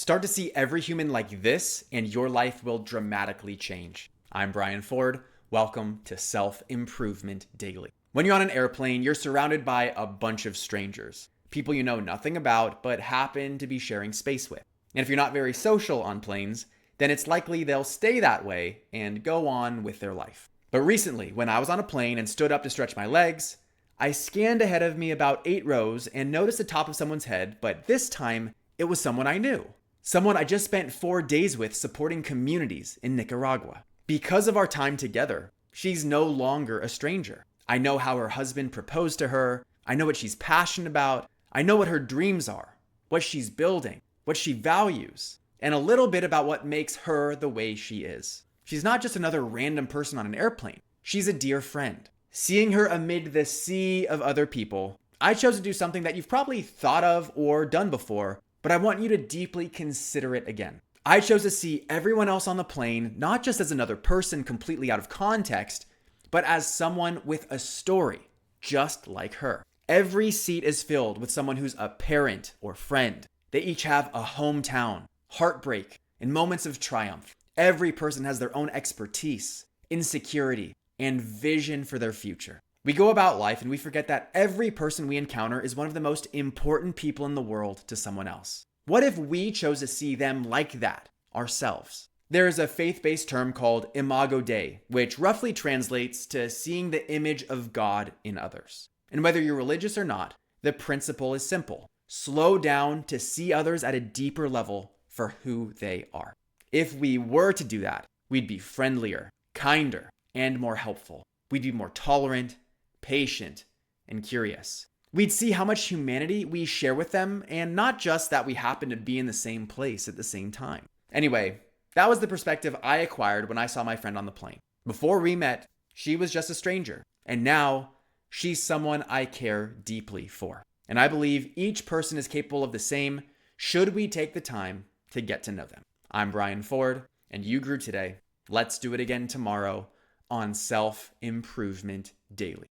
Start to see every human like this, and your life will dramatically change. I'm Brian Ford. Welcome to Self Improvement Daily. When you're on an airplane, you're surrounded by a bunch of strangers, people you know nothing about but happen to be sharing space with. And if you're not very social on planes, then it's likely they'll stay that way and go on with their life. But recently, when I was on a plane and stood up to stretch my legs, I scanned ahead of me about 8 rows and noticed the top of someone's head, but this time it was someone I knew. Someone I just spent 4 days with supporting communities in Nicaragua. Because of our time together, she's no longer a stranger. I know how her husband proposed to her. I know what she's passionate about. I know what her dreams are, what she's building, what she values, and a little bit about what makes her the way she is. She's not just another random person on an airplane. She's a dear friend. Seeing her amid the sea of other people, I chose to do something that you've probably thought of or done before, but I want you to deeply consider it again. I chose to see everyone else on the plane not just as another person completely out of context, but as someone with a story, just like her. Every seat is filled with someone who's a parent or friend. They each have a hometown, heartbreak, and moments of triumph. Every person has their own expertise, insecurity, and vision for their future. We go about life and we forget that every person we encounter is one of the most important people in the world to someone else. What if we chose to see them like that ourselves? There is a faith-based term called Imago Dei, which roughly translates to seeing the image of God in others. And whether you're religious or not, the principle is simple. Slow down to see others at a deeper level for who they are. If we were to do that, we'd be friendlier, kinder, and more helpful. We'd be more tolerant, patient, and curious. We'd see how much humanity we share with them, and not just that we happen to be in the same place at the same time. Anyway, that was the perspective I acquired when I saw my friend on the plane. Before we met, she was just a stranger, and now she's someone I care deeply for. And I believe each person is capable of the same, should we take the time to get to know them. I'm Brian Ford, and you grew today. Let's do it again tomorrow on Self Improvement Daily.